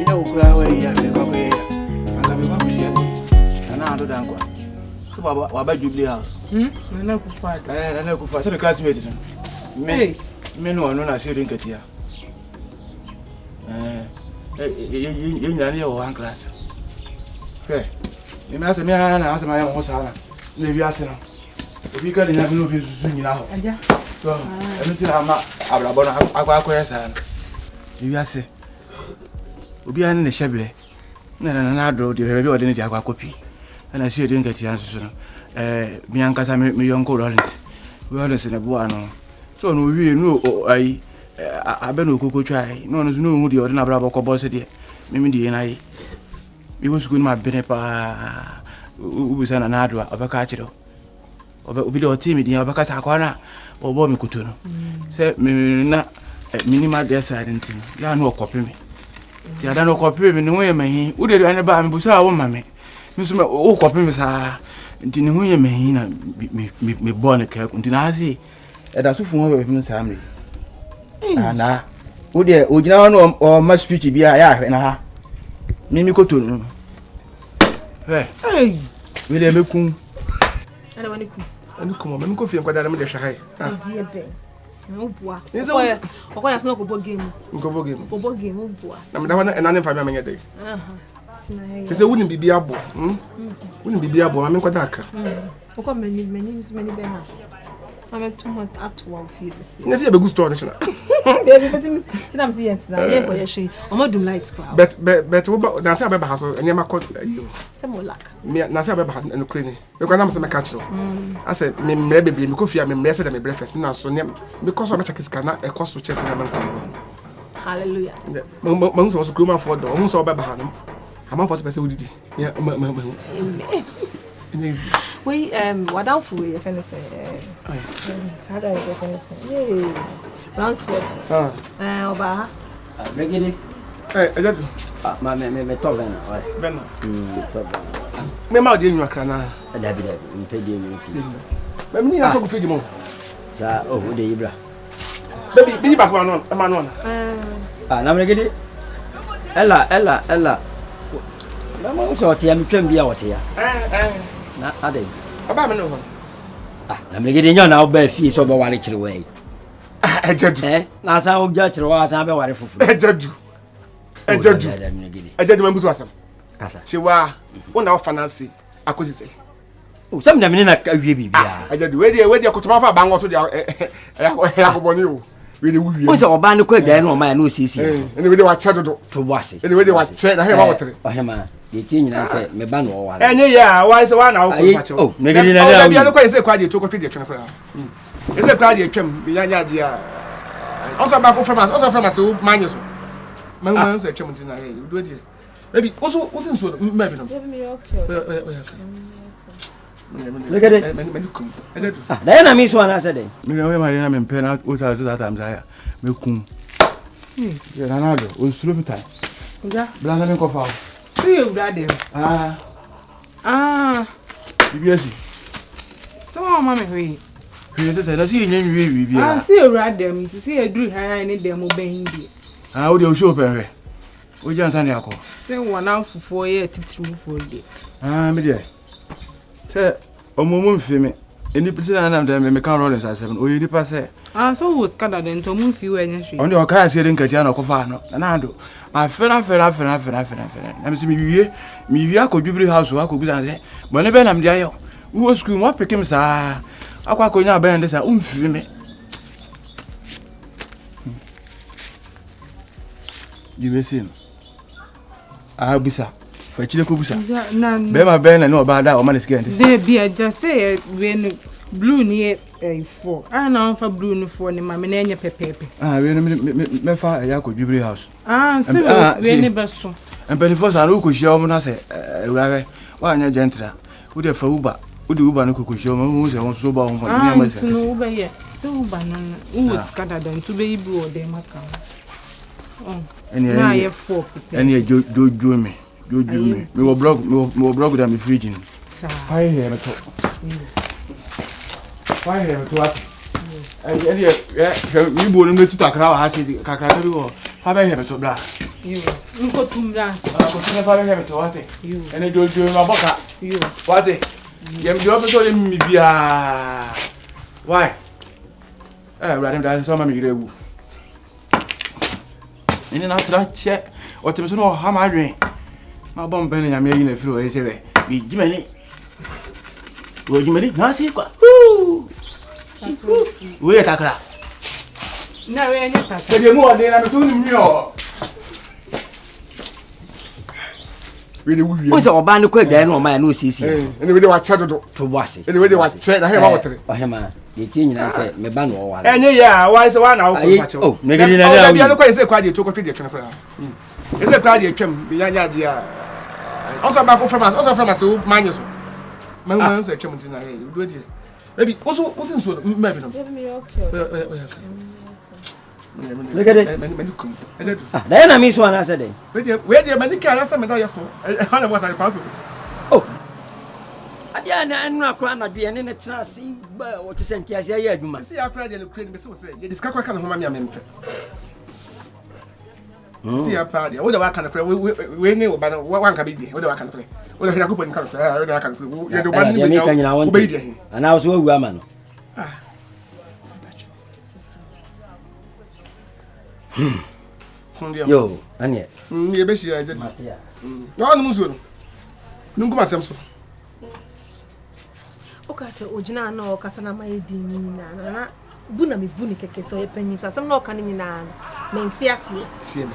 nya ukura we ya me kwa we anga me kwa kushia ana ando dankwa so baba Jubilee House na kufa na kufa so be classmate me no na share nkatia you nyina ne one class ni me na asa ma ya ho sa na ne wi ase no obi ka de nya no bi su nyina ho aja so emi ti na ma abrabo na akwa ya sa na ni wi ase obi an ne hyebre na adro de be ode ne di akwa kopi na share nkatia so no mi ankasa mi yonko Rollins na buwa no so no wi no ai abeno kokotwa ai no no hu de ode na brabo ko boss de mimi de na ai mi go sukun ma bene pa ubisa na adro abaka chiro obi de otimi de abaka sa akwana obo mi kuto no se mi na minima de side ntin ya no kopi mi ti ada no kopi mi no ye mahi u de ane ba mi busa wo ma mi so me o kopi mi sa ntin hu ye mahi na me born ka ntin asi e da so fu ho be mi sa mi ana u de o gina no o ma speech bia ya hwe na ha mimi koto no we le mekun ana wani ku ani kuma me ko fi enkwada na me de hwe hai die be no bua okoya sno ko bo game o bua na me da wana enane fa me amenye dey se wuni bibi abo wuni bibi abo ma me enkwada akra okọ meni be ha I'm too much at 12 feet. Nesi e be good store na. Baby, but ti na me see yet na. Ye ko ye hwe. O ma dum light crowd. But wo na se abeba ha so enya makọ you. Se mo lak. Me na se abeba ha no kreni. Me kwa na me se me catch no. Ase me mre bebre me kofia me mre se da me breakfast na so ne me koso me check sika na e koso chese na me nko. Hallelujah. Mo so kroma for do. Mo so obeba ha no. Ama for se pese wudidi. Yeah, Amen. We what down for you feel say sada you feel say Ransford oba megede ejadu me to bena bena to me ma de nwa kra na dabi mpe de mi fi me ni na so go feed mo sa o de ibra baby bi ba ko anon e ma no na megede ella na mo so tie mi twam bia wote ya na ade aba me no ho na megede nya na oba fie so oba ware kire wai ejadu na sa o ja kire wa sa be ware fufu ejadu me busu asam kasa chiwa wona o finance akosi sei o sam na me na wie bibia ejadu we dey kotoma fa bango so dey akoboni o we dey wuwie o se oba ne ko ga na o ma na o sisi ene we dey wa che dodo to boase ene we dey wa che na he wa wotere o he ma ye ti nyina se me ba no o ware enye ya wa se wa na o ko fa che o megede na na bia no ko se kwa dey to ko twe dey twe kra ese kwa dey twem bi nya dey a also ba ko from us o manyo so man say twem tin na he do dey baby also nso maybe no baby okay megede da na mi so na se dey me we ma na me mpe na o ta that time za ya me kun ya na do o suro mi tai ja bla na me ko fa see you brother bibiasi so mama me hwe se na si nyen wi bia see you brother mi ti see edru ha ni dem o ben di o de o show pen hwe o jansa ni akọ se wona fufuo ye titiri fufuo di me de se omomo mfi me eni pese na dem me kan Rollins Asem o yedi pase so was kada den to mu mfi we nya hwe on de o ka se de nkatia na kofa no na ando afena na me se mi wie akọ House akọ bisa se mo ne be na me de ayo wo school mo pekem sa akọ nya ba yande sa umfi me di besin bisa fa chile ko bisa be ma be na no ba da o ma ne sike ente de bia just say we no blue ni for na on fa blue no for ni ma me na enye pepepe we no me fa ya ko Jubilee House se we ni beso empeni for sa no ko hia o mo na se ewurawe wa anya gentra wo de fa uba wo de uba no ko hia o mo se won so ba won fa ni ma se no uba ye se uba no wo skada dan to be ibu o de maka na ye for eni jojo me wo blog da me fridge ni fire here me to what eni mi bo no me tuta kra wa ha se kakra to wo fa be here me to bla You. Nko tumra. Ko tune fa be to what? You. Ene do ma boka. You. What? Yem do so yem mi bia. Why? Radem da so ma mi rewu. Ene na tra che. O te so no ha ma dwen. Ma bom ben nya me yi na firo e se be. Bi jimani. Wo jimani na si kwa. We takra. Na we anya takra. Ke de mu o de na me to nu mi o. We dey wuwi. O se oba ne kwa gya no ma na osisi. Ene we dey wa che dodo. To boase. Ene we dey wa che na he ma wotere. O he ma ye ti nyina se me ba no wa. Enye ya, why say wa na wo kwa che. Oh, me gidi na na. Bia no kwa se kwa de to kwa de twene kwa. Ese kwa de twem, bi nya de a. Also ba ko from us o manyo so. Man say twem tin na he. Do de. Maybe also nso maybe no. Maybe okay. Look at it. Then I miss one I said. Where the many can answer me that so. I was I pass. Oh. Adiana no akwa na bia ne tena si ba wo tse ntia ya adwuma. See akwa de no crane me say ye disca kwa kan ho ma me amempe. See akwa de wo de wa kan kra we ne wo ba no wan ka be di wo de wa kan kra. Wo de hina ko pon kan kra wo de wa kan kra. Ye de ban ni me wo be di he. Ana so wu ama no. Yo, anye. Ye be shi ya je. Matia. No no muzo no. Nungu masem so. Oka se ojina na oka sana mai di ni na buna mi buni keke so ye panyi sa sam na oka ni na me nti ase Tie me.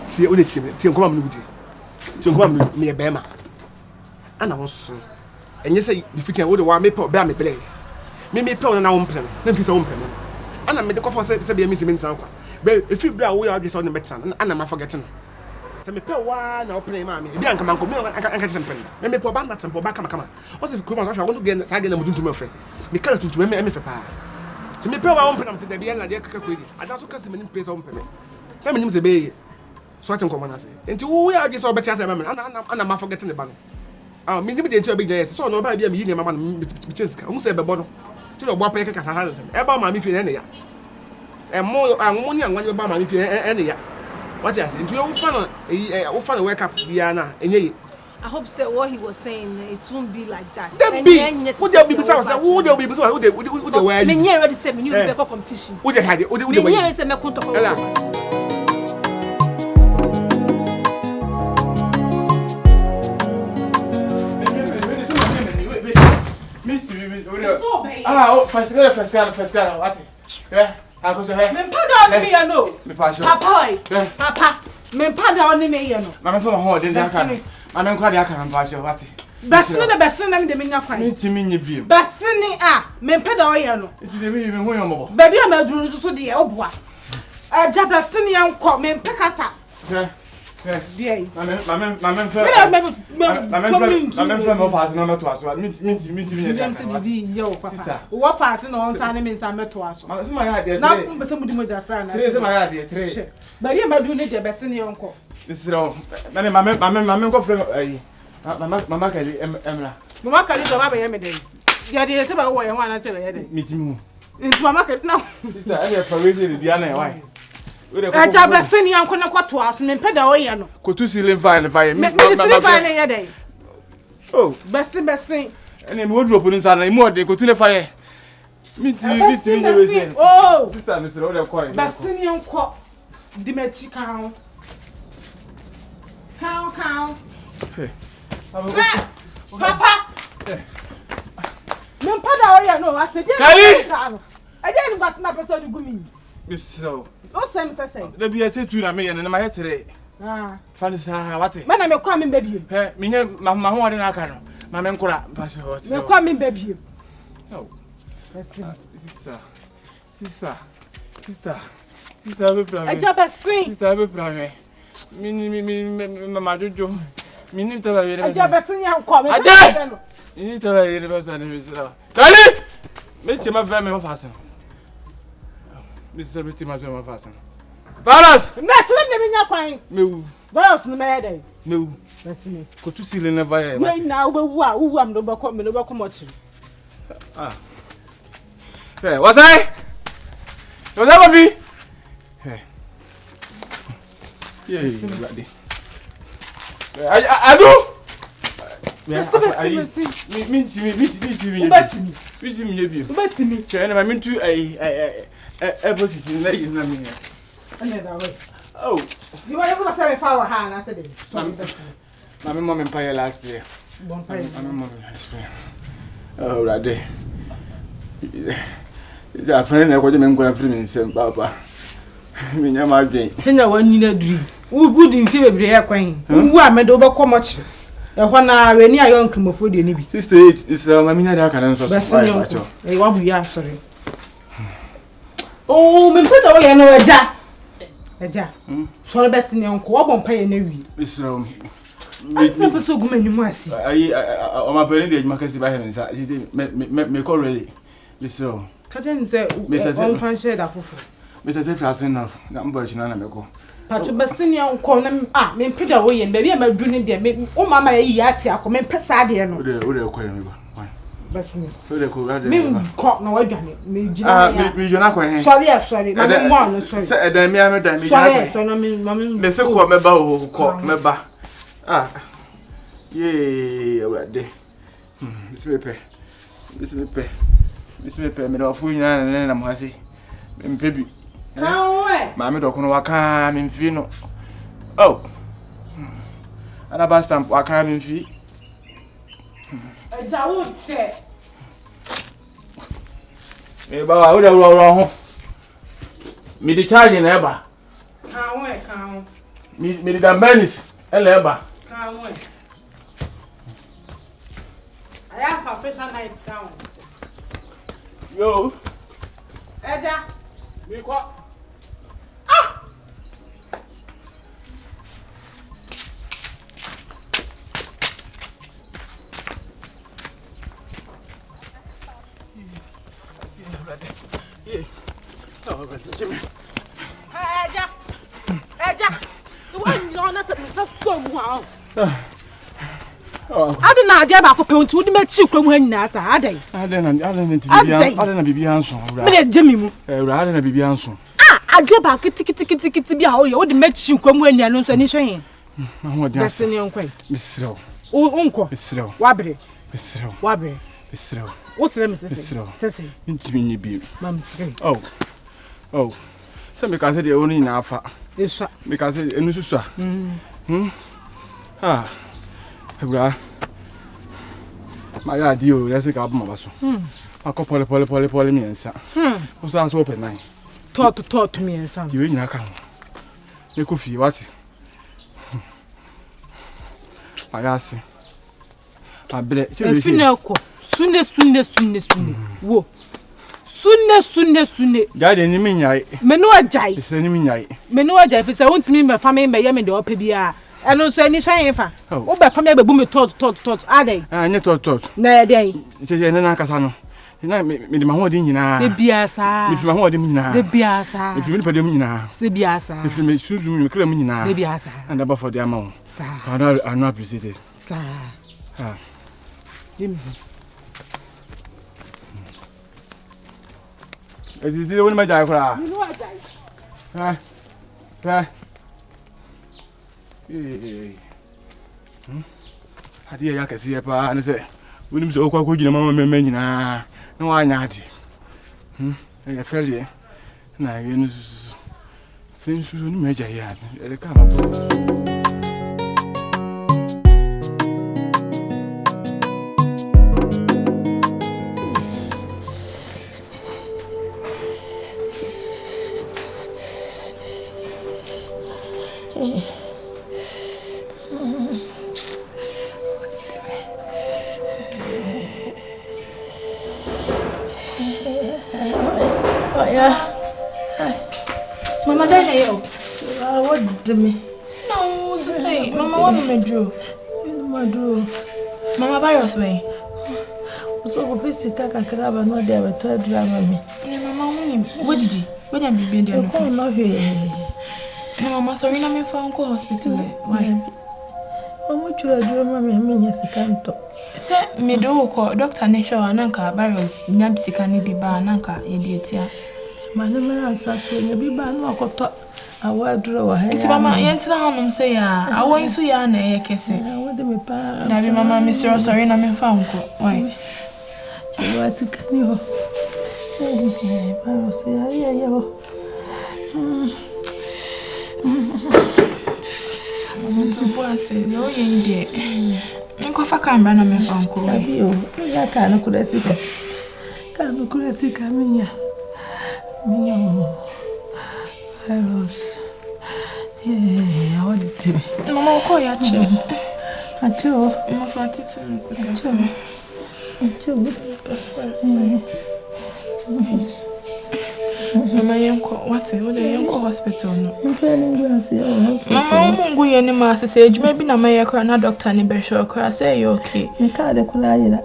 Tie o de tie me. Tie nkoma me gudi. Tie nkoma me ye bema. Ana wo so. Enye se ni fiti wo de wa me pe be am pele. Me pe na wo mpem. Na mfi se wo mpem. Ana me de kofo se be mi ntimi ntan kwa. Be if you bra wo ya adwe se on metan ana ma forget no. Se me pe wa na open ma me. Ebi anka manko me anka se mpem. Me pe ba na tempo ba kama. O se kuma so wo no ge sa ge na muduntum fe. Me kala tuntum me fe pa. Se me pe wa wo mpem se de bia na de kaka kwedi. Ada so ka se me nim pe se wo mpem. Ta me nim se be so atin komo na se. Enti wo ya adwe se obetia se ba me. Ana ma forget ne ba no. Ah me nim de enti obi gya yes. So no ba bia me yi ne mama no me chesika. Wo se be bo no. Ti do bo pa kaka sa ha se. E ba ma me fi ne ya. Mo anwoni anwani ba ma me fi ene ya. What you say? Into your fan, we fan wake up Diana. I hope so what he was saying it won't be like that. Then be who there be beside who there be beside who they wear. Me here already say me you be competition. Who they had it? Who they me here say me kunto ko. First girl, what? Yeah. I go say, me pada me ya no. Me pass. Papa. Me pada on me ya no. Mama for my home dey aka. Mama nkwa dey aka na pass what? Besine na besine me de me nya kwan. Ntimi nye biem. Besine me pada o ya no. Nti de me hu yomobo. Ba bia ma duru so de oboa. Aja besine ya nko me pekasa. Dia. Mama me pass no to aso. Minti nye. Dem se di yo papa. Wo faase na on sa ne me nsa meto aso. Ma se ma ya de. Na mo se mudi mo da fra na. Se ma ya de 3. Ba bia ma duru ne je besine ya nko. Isiro. Mama ko frem ayi. Mama kali emra. Mama kali do ba ye me dey. Ya de se ba wo ye ho ana se ye dey. Mitimu. Nti mama kali na. Sister, I dey parade bia na why? Aja besine ya nko na kwato aso me peda o ye no. Kotu ceiling fan. Me ceiling fan ye dey. Oh, besin. Ene me wodro po nsa na imu ode kotu ne fire. Miti nye wese. Oh, sister me sero de ko. Besin ye nko. Di mechi kan. Kan. Hey. Papa. Me pada o ye no, ase dey. Kali. I dey no na person du gumi. So. O sem say. Da bia se tu na me ye na ma yetere. Fanisa wate. Mana me kwa me baby. He, me nye ma ho ade na aka no. Ma me nkora pa so wate. Me kwa me baby. No. Sister be pra me. Aja besin. Sister be pra me. Mi mama jojo. Mi nim ta ba yere. Aja besin ya nko me. Aja. Ni ta ba yere ba so na mi sira. Kali. Me chema va me fasen. Mr. Betty ma so fasen. Varas! Na tele ne nya kwan. Mewu. Varas no me dey. Mewu. Besin. Ko tu sile na va ye. We na obewu a wu am do be ko me do be ko mo chi. Ah. Hey, what's that? What's that, Bobby? Hey. Yeah, ready. I do. Oh, you are going to say if I were hand, I said, my mom and pay last year. Oh, that day. It's a friend I wouldn't go free in St. Papa. Me never my dream. Send a 1 year dream. Who wouldn't feel a brave queen? Who are made over much? And when I when you are young, come for the Nibby. 68 is a mamina that can answer. They won't be sorry. Oh, me put away no jack. A jack. So best in your co on pay a navy. It's It's never so good many more. I my brother, Marcus by him, me call really. Mr. Cousin said, Mrs. One share that for Mrs. Efras enough. Number Chinamako. But you best in your corner. Ah, me put away and baby, I'm doing there. Oh, Mamma, yati, I come and pass out here. No, they acquire me. Bassini. So they could me caught no again. Me, sorry, my sorry. Then me, I'm sorry, so I mean, Mammy, so called me bow, caught me back. Ah, yea, what day? Miss me pay me off, and then I'm happy. Baby, Mammy don't know what come in Fino. Oh, and about stamp what come in fee. I would say, I would have wrong. Me the charging ever. Can't me the Dambanis, ever. Can't wait. I have a fish and night down. Yo, Edda, me what? ah! So when you honest, so wow. I don't know, I have a pound to make you come when that's a day. I don't be answer. Jimmy, rather be answer. ah, I drop a kitty to be how you would make you come when you announce any shame. That's in your way. Miss Slow. Oh, uncle, Miss Slow. Wabby, Miss Slow. Wabby, Miss Slow. what's the name? Says Intimate be. Mam's Oh. So because they only in Alpha. It's Because it is so. Ah. My idea, let's take up my vessel. I call poly me and son. Who sounds open nine. Talk to me and son. You in a can. You could feel what? I ask you. I bet soon. Whoa. Soon. Guide any mean I. Menua jai. It's any mean I. Menua jai. If I want me, my family may yam in the opera. And also any shine. Oh, but family boom tot. Are they? I need to. Nay, day. It's a Casano. You know, me, my whole dinner. The biasa. If my whole dinner. The biasa. If you put them in the biasa. if you make shoes, you claim in the biasa. and above for the amount. Sir. I not appreciate it. Sir. Jimmy. It is the only my diagram. You know what I I dear, I can see a pa and say, William so good, your mamma men. No, I not. I fell here. Now, you finish with major yard. Come Mama died here. what did me? No, so say, Mama, what me drew? Mama virus way. So go pesi kaka kraba no dey we to drama me. Mama, what did you? What am I being there? No here. Mama, sorry, na me found go hospital. Why? Omo chura drama me nya sika nto. Say me do ko doctor ne hwe ananka virus nya sika ne bi ba ananka ye di etia. Mane mara ansa so nya bi ba no akoto awadro wa ha. Nti mama yentina hanom say ya. Awon so ya na ye kese. Awode me pa. Na bi mama me sorry na me fa nko. Why? Chiwa sikani ho. Ba so ya ho. Mtu boase, yo ye ndie. Nko fa kamba na me fa nko. Abi o. Ya ka na kula sika. Ka me kula sika minya. Virus. Yeah, what did me? Mama ko ya che. Acho. Mama fa titu me sika. Acho. Mama yenko, what? Wole yenko hospital no. Mama mungu ye ni ma sese ejuma bi na ma ye kra na doctor ni be sure kra say you okay. Me ka de kula yira.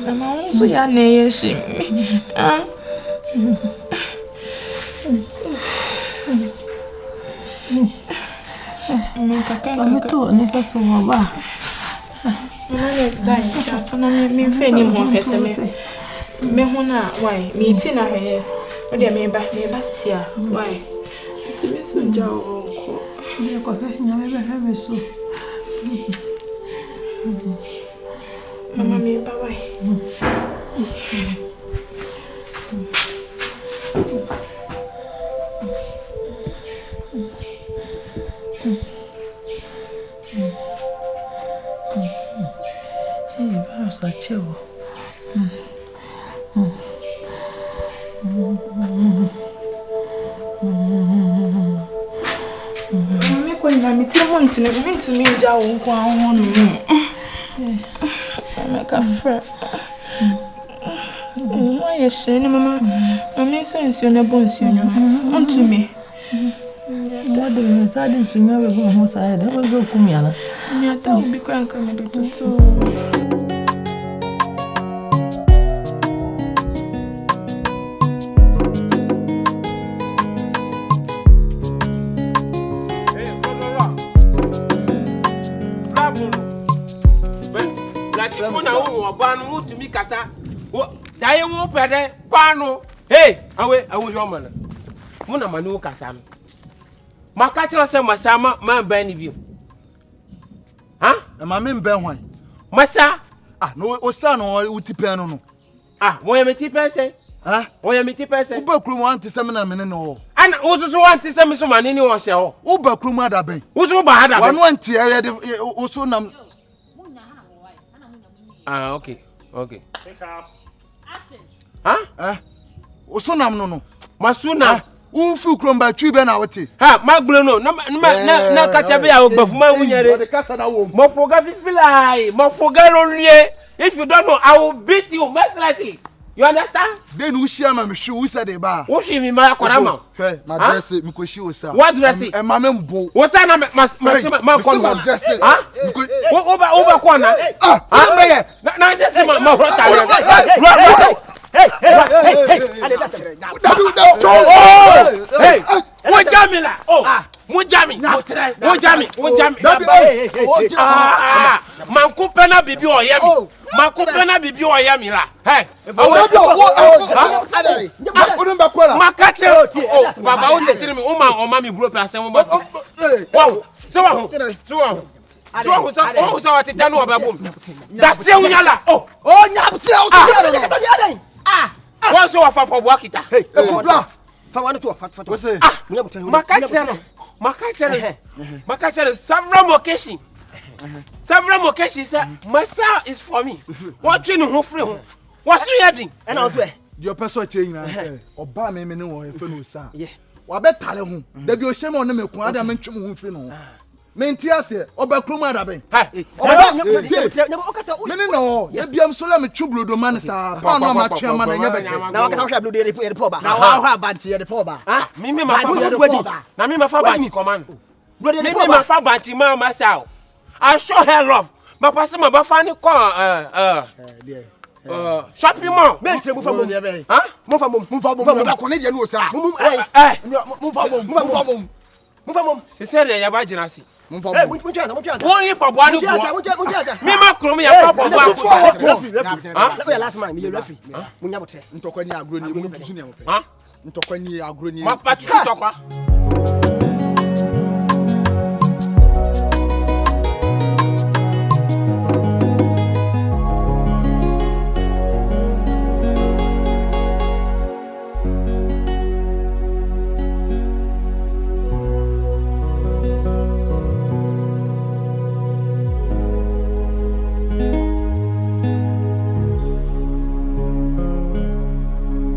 Mama so ya na ye shi. Ah. Mama kaka. To ne ka so ba. Mama le dai, so na me fe ni mo pese me ho na why me ti na hwe o de me ba sisia why ti me so ja o ko Ne ko fe nya me be me so. Mama me ba why Sachewo. Me ko nva mi ti mo ntine mi ntumi ja wo nko ahwo no me ka fra why ye shene mama mama sense na bon sionyo ntumi What do you say? Did you know we go side? That was go kumiana. nya ta obi kwa nka me do tutu Kasa wo daye wo pede pano hey awe yo mana mo na manu kasa no maka kiro se masama man ban ni bi ha e ma me mben hwan masa no osa no utipen no ah wo ya meti pese ha wo ya meti pese uba krum anti se me na me ne no ana wo so anti se me so mane ni wo hye ho uba krum ada ben wo so ba ada ben wanu anti e de wo so nam okay Asem. Ha? Osunam no. Masuna. Ufu kromba twi be na wote. Ha, magbulo no. Na kacha be ya ogbafuma wunyere. The kasa na wo. Mo foga fifilai, mo foga ronlie. If you don't know, I will beat you mercilessly. You understand? Then who share my shoe who said they ba. Wo shi mi ma korama. Hey, my dress me ko shi osa. What dress? E ma me mbo. Wo sa na ma kon ma dress. Ha? Over corner. Ah, na just ma rota. Hey. Mujamila. Oh. Mujami. Man coupe na bibi oyemi. Man coupe na bibi oyemi la. Hey. Makache. Oh, baba o chechiri mi o ma mi bro place mo ba. Wow. So what it tanu obabum. Da se unyala. Oh, nyabti o so ah. What's your for Wakita? Hey, for one to what say? Makache several occasions, Massa is for me. What you know who free? What's you heading? And I was where your person change or ba me no e fe no sa. Yeah. Wa betale ho. Da bi o hye me on me ko ada me ntwem ho free no. Menti ase obakrum ada ben. Mene no, e biam so la me twublodo man sa. Pa no ma twa man nya beke. Na waka hwa blodo e report ba. Na wa hwa banti e report ba. Ah, me ma fa banti command. Me ma fa banti ma sa. I show her love. Ma passe ma ba fa ni ko shopping mall. Me ntre mu fa mom. Ha? Mu fa mom ba ko ne de no sa. Mu fa mom. Se se ya ba jina si. Mumpa. Won yi pobo anu bo. Me ma krom ya pobo Referee. Let me last man, me referee. Munya bote. Ntokwa ni agro ni mu tusu ni ampe. Ntokwa ni agro ni. Ma patu tokwa.